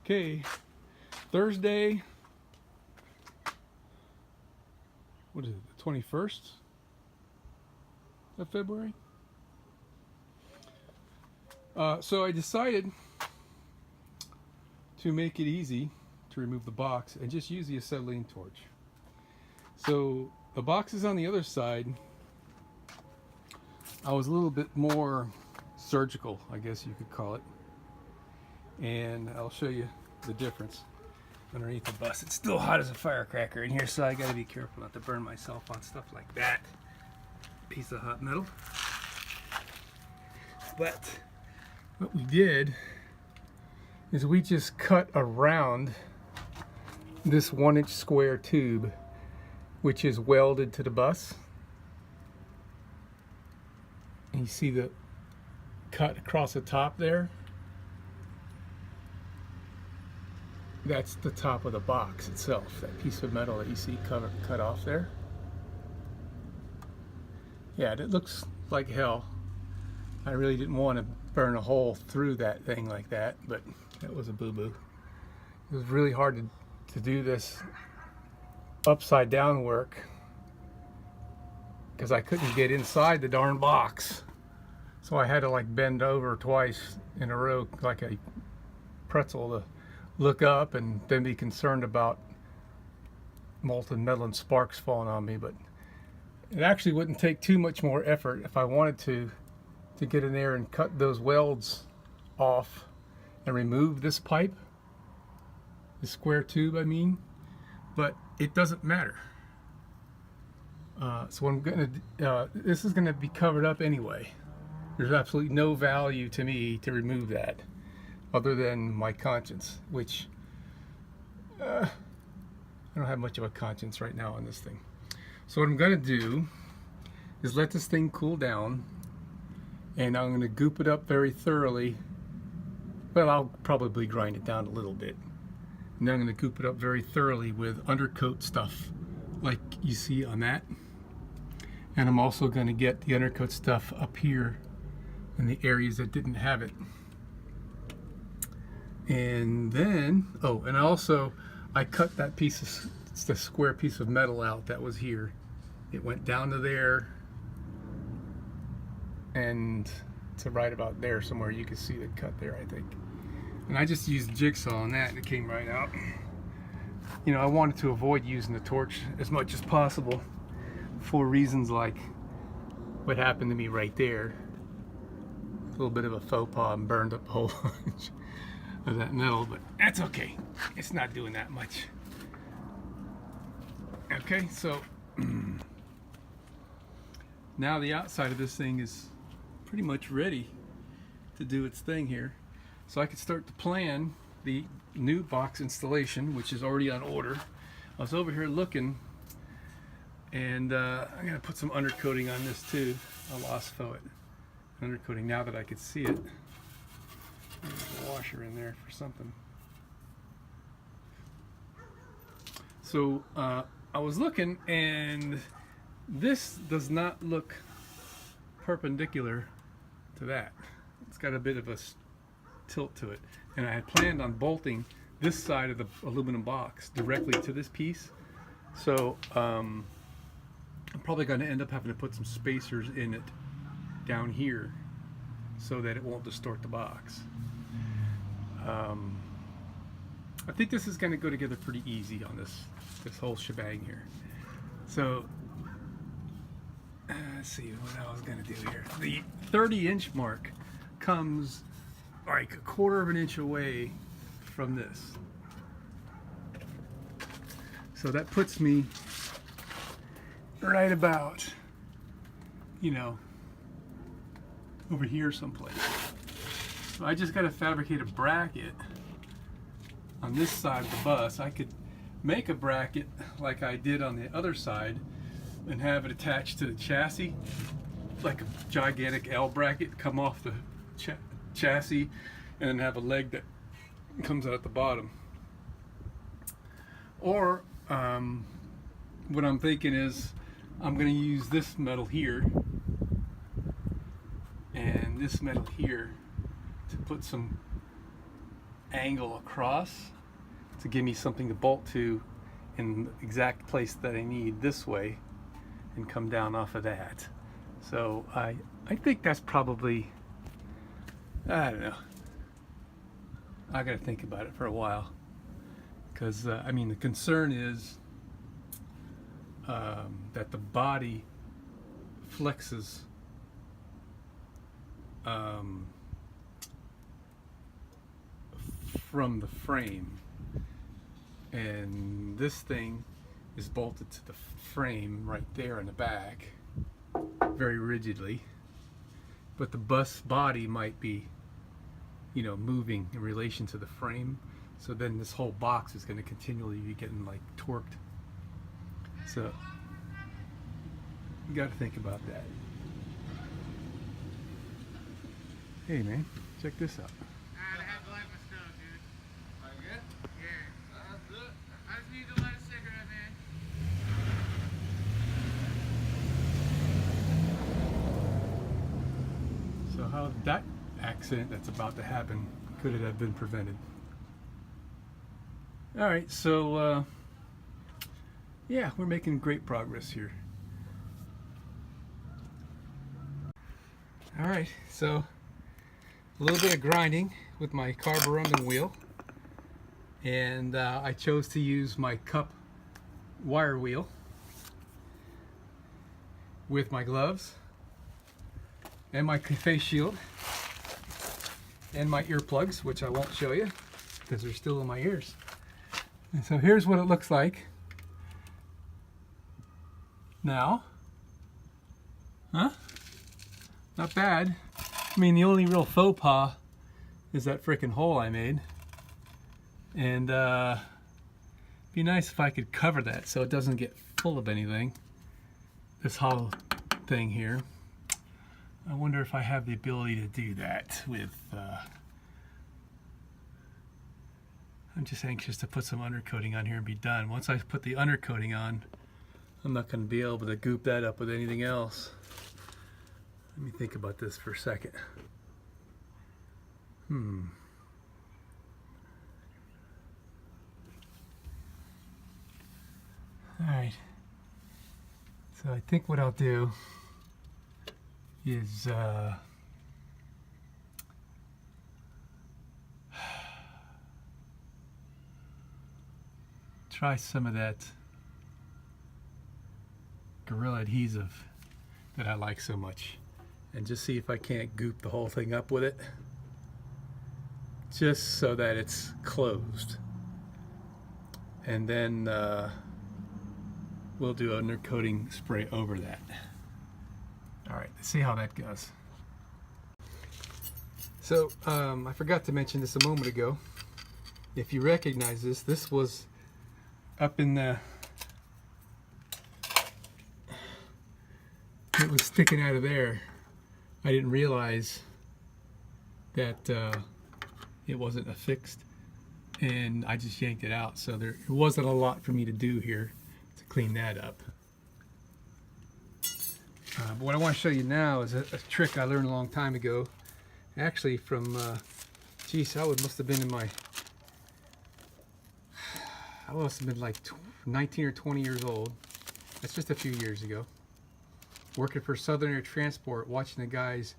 Okay, Thursday, what is it, the 21st of February? So I decided to make it easy to remove the box and just use the acetylene torch. So the box is on the other side. I was a little bit more surgical, I guess you could call it. And I'll show you the difference underneath the bus. It's still hot as a firecracker in here, so I gotta be careful not to burn myself on stuff like that. Piece of hot metal. But what we did is we just cut around this 1-inch square tube, which is welded to the bus. And you see the cut across the top there? That's the top of the box itself, that piece of metal that you see cut off there. Yeah, it looks like hell. I really didn't want to burn a hole through that thing like that, but that was a boo-boo. It was really hard to do this upside down work because I couldn't get inside the darn box. So I had to like bend over twice in a row like a pretzel to look up and then be concerned about molten metal and sparks falling on me. But it actually wouldn't take too much more effort if I wanted to get in there and cut those welds off and remove this pipe, the square tube I mean, but it doesn't matter. So I'm gonna this is gonna be covered up anyway. There's absolutely no value to me to remove that other than my conscience, which I don't have much of a conscience right now on this thing. So what I'm gonna do is let this thing cool down, and I'm gonna goop it up very thoroughly. Well, I'll probably grind it down a little bit. And then I'm gonna goop it up very thoroughly with undercoat stuff like you see on that. And I'm also gonna get the undercoat stuff up here in the areas that didn't have it. And then, oh, and also I cut that piece of, it's the square piece of metal out that was here. It went down to there and to right about there somewhere. You can see the cut there, I think. And I just used jigsaw on that and it came right out. You know, I wanted to avoid using the torch as much as possible for reasons like what happened to me right there. A little bit of a faux pas and burned up a whole bunch of that metal, but that's okay. It's not doing that much. Okay, so now the outside of this thing is pretty much ready to do its thing here. So I could start to plan the new box installation, which is already on order. I was over here looking, and I'm gonna put some undercoating on this too. I lost faux it. Undercoating now that I could see it. There's a washer in there for something. So I was looking, and this does not look perpendicular to that. It's got a bit of a tilt to it, and I had planned on bolting this side of the aluminum box directly to this piece. So I'm probably going to end up having to put some spacers in it down here so that it won't distort the box. I think this is going to go together pretty easy on this whole shebang here. So let's see what I was going to do here. The 30-inch mark comes like 1/4 of an inch away from this. So that puts me right about, you know, over here someplace. So I just got to fabricate a bracket on this side of the bus. I could make a bracket like I did on the other side and have it attached to the chassis, like a gigantic L bracket, come off the chassis, and then have a leg that comes out at the bottom. Or what I'm thinking is I'm going to use this metal here and this metal here to put some angle across to give me something to bolt to in the exact place that I need this way and come down off of that. So I think that's probably, I don't know, I gotta think about it for a while, because I mean the concern is that the body flexes from the frame, and this thing is bolted to the frame right there in the back very rigidly, but the bus body might be, you know, moving in relation to the frame, so then this whole box is going to continually be getting like torqued. So you got to think about that. Hey man, check this out. I have to light my stove, dude. Are you good? Yeah. That's good. I just need to light a cigarette, man. So how that accident that's about to happen could it have been prevented? All right, so yeah, we're making great progress here. All right, so a little bit of grinding with my carburetor wheel, and I chose to use my cup wire wheel with my gloves and my face shield and my earplugs, which I won't show you because they're still in my ears. And so here's what it looks like now. Huh? Not bad. I mean, the only real faux pas is that frickin' hole I made. And be nice if I could cover that so it doesn't get full of anything. This hollow thing here. I wonder if I have the ability to do that with I'm just anxious to put some undercoating on here and be done. Once I put the undercoating on, I'm not going to be able to goop that up with anything else. Let me think about this for a second. Alright. So I think what I'll do is try some of that Gorilla adhesive that I like so much, and just see if I can't goop the whole thing up with it, just so that it's closed. And then we'll do undercoating spray over that. Alright, let's see how that goes. So I forgot to mention this a moment ago. If you recognize this, this was up in the, it was sticking out of there. I didn't realize that it wasn't affixed, and I just yanked it out. So there wasn't a lot for me to do here to clean that up. But what I want to show you now is a trick I learned a long time ago, actually from geez, I must have been in my, I must have been like 19 or 20 years old. That's just a few years ago. Working for Southern Air Transport, watching the guys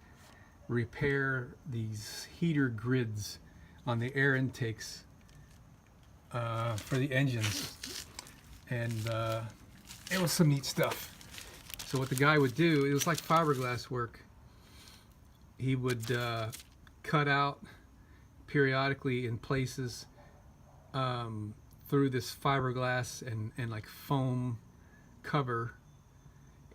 repair these heater grids on the air intakes for the engines. And it was some neat stuff. So what the guy would do, it was like fiberglass work. He would cut out periodically in places through this fiberglass and like foam cover,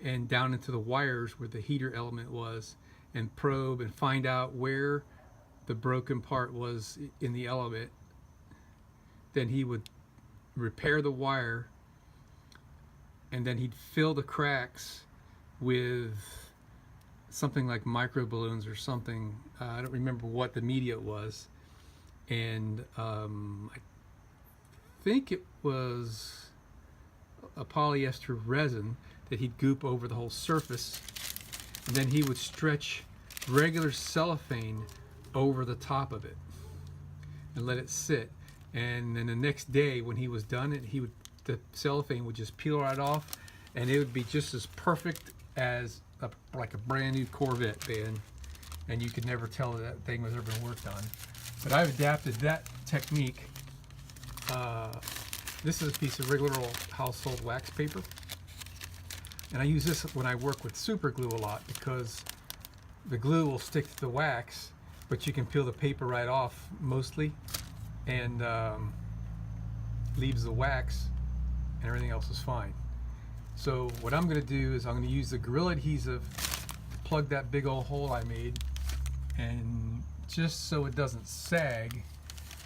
and down into the wires where the heater element was, and probe and find out where the broken part was in the element. Then he would repair the wire, and then he'd fill the cracks with something like micro balloons or something. I don't remember what the media was, and I think it was a polyester resin that he'd goop over the whole surface, and then he would stretch regular cellophane over the top of it. and let it sit. And then the next day when he was done, the cellophane would just peel right off, and it would be just as perfect as like a brand new Corvette band, and you could never tell that thing was ever been worked on. But I've adapted that technique. This is a piece of regular old household wax paper, and I use this when I work with super glue a lot, because the glue will stick to the wax, but you can peel the paper right off mostly, and leaves the wax, and everything else is fine. So what I'm going to do is I'm going to use the Gorilla Adhesive to plug that big old hole I made, and just so it doesn't sag,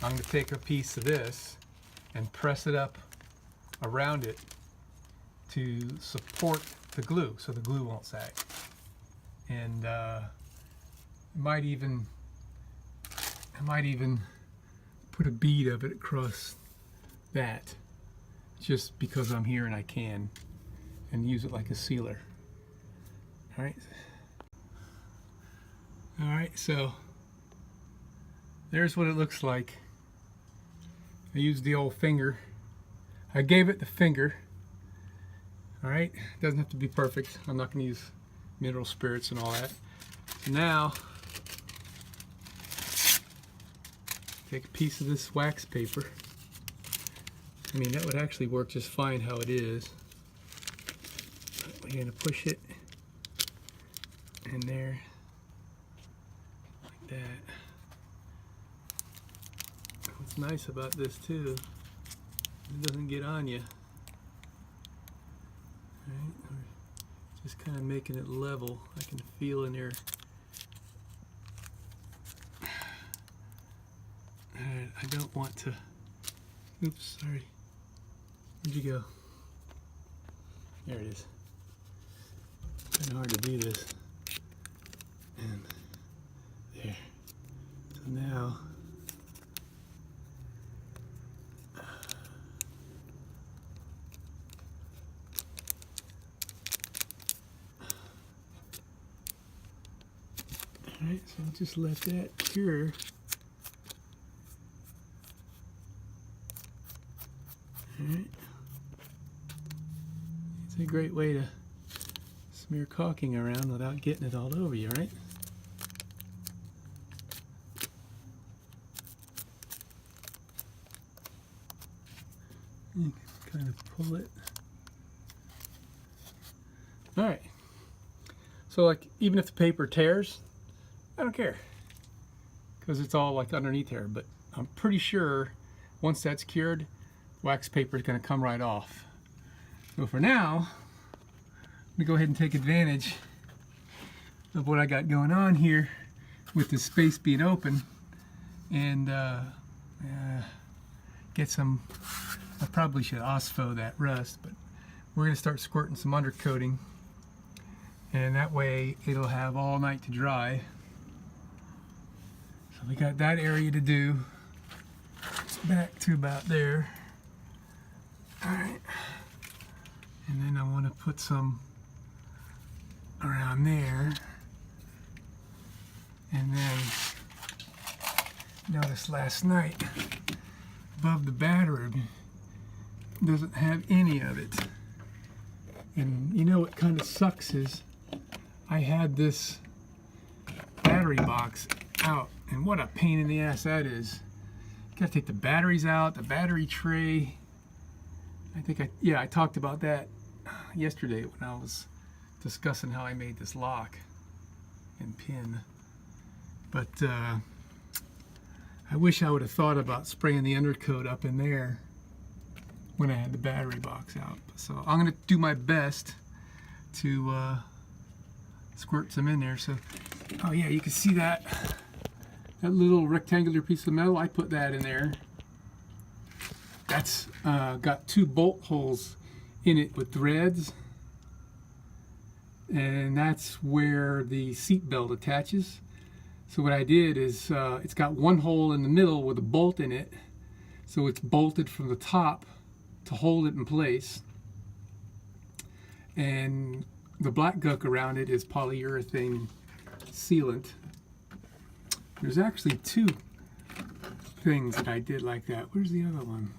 I'm going to take a piece of this and press it up around it to support the glue, so the glue won't sag. And I might even put a bead of it across that, just because I'm here and I can, and use it like a sealer. All right, so there's what it looks like. I used the old finger. I gave it the finger. All right, doesn't have to be perfect. I'm not going to use mineral spirits and all that. So now, take a piece of this wax paper. I mean, that would actually work just fine how it is. We're going to push it in there, like that. What's nice about this too, it doesn't get on you. Right? Just kind of making it level. I can feel in there. Alright, I don't want to. Oops, sorry. Where'd you go? There it is. Kind of hard to do this. And there. So now, alright, so I'll just let that cure. Alright. It's a great way to smear caulking around without getting it all over you, right? You can kind of pull it. Alright. So like, even if the paper tears, I don't care, because it's all like underneath there. But I'm pretty sure once that's cured, wax paper is going to come right off. So for now, let me go ahead and take advantage of what I got going on here with the space being open, and get some. I probably should OSFO that rust, but we're going to start squirting some undercoating, and that way it'll have all night to dry. So we got that area to do. Back to about there. Alright. And then I want to put some around there. And then notice last night above the battery doesn't have any of it. And you know what kind of sucks is I had this battery box out, and what a pain in the ass that is. You gotta take the batteries out, the battery tray. I talked about that yesterday when I was discussing how I made this lock and pin. But I wish I would have thought about spraying the undercoat up in there when I had the battery box out. So I'm going to do my best to squirt some in there. So, oh yeah, you can see that little rectangular piece of metal. I put that in there. That's got 2 bolt holes in it with threads, and that's where the seat belt attaches. So what I did is it's got 1 hole in the middle with a bolt in it, so it's bolted from the top to hold it in place, and the black gunk around it is polyurethane sealant. There's actually 2 things that I did like that. Where's the other one?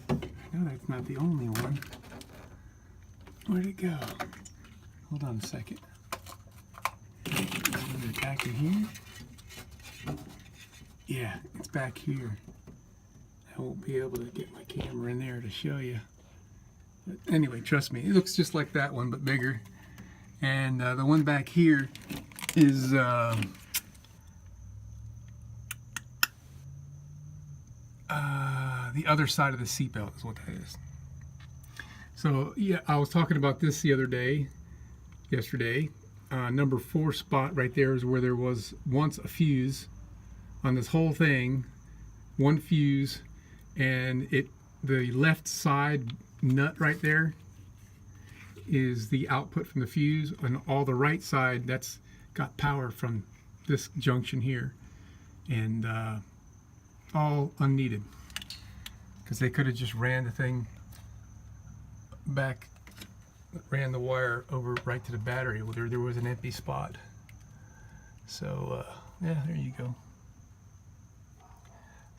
I know that's not the only one. Where'd it go? Hold on a second. Is it back in here? Yeah, it's back here. I won't be able to get my camera in there to show you. But anyway, trust me, it looks just like that one, but bigger. And the one back here is the other side of the seatbelt is what that is. So yeah, I was talking about this the other day, yesterday. Number 4 spot right there is where there was once a fuse on this whole thing, one fuse, and the left side nut right there is the output from the fuse, and all the right side, that's got power from this junction here, and all unneeded, because they could have just ran the thing back, ran the wire over right to the battery where there was an empty spot. So yeah, there you go.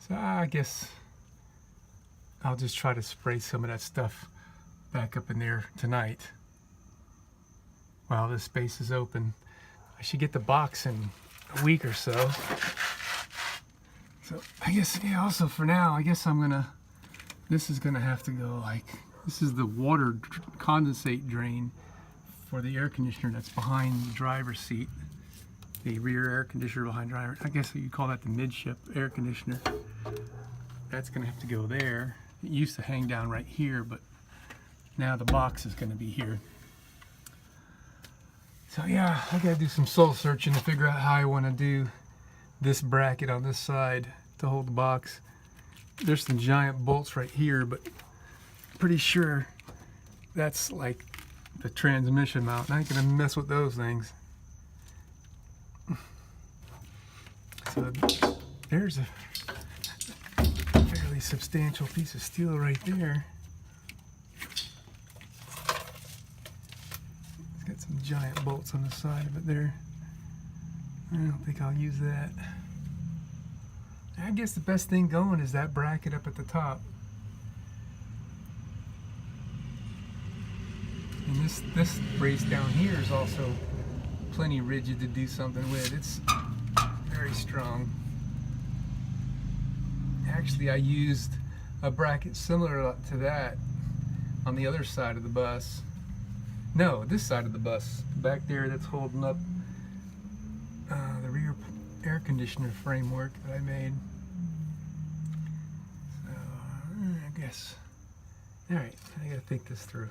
So I guess I'll just try to spray some of that stuff back up in there tonight while this space is open. I should get the box in a week or so. So I guess, yeah, also for now, I guess this is gonna have to go like, this is the water condensate drain for the air conditioner that's behind the driver's seat. The rear air conditioner behind driver. I guess you call that the midship air conditioner. That's gonna have to go there. It used to hang down right here, but now the box is gonna be here. So yeah, I gotta do some soul searching to figure out how I wanna do this bracket on this side to hold the box. There's some giant bolts right here, but I'm pretty sure that's like the transmission mount. I ain't gonna mess with those things. So there's a fairly substantial piece of steel right there. It's got some giant bolts on the side of it there. I don't think I'll use that. I guess the best thing going is that bracket up at the top. And this brace down here is also plenty rigid to do something with. It's very strong. Actually, I used a bracket similar to that on the other side of the bus. No, this side of the bus. Back there, that's holding up the rear air conditioner framework that I made. So, I guess. Alright, I gotta think this through.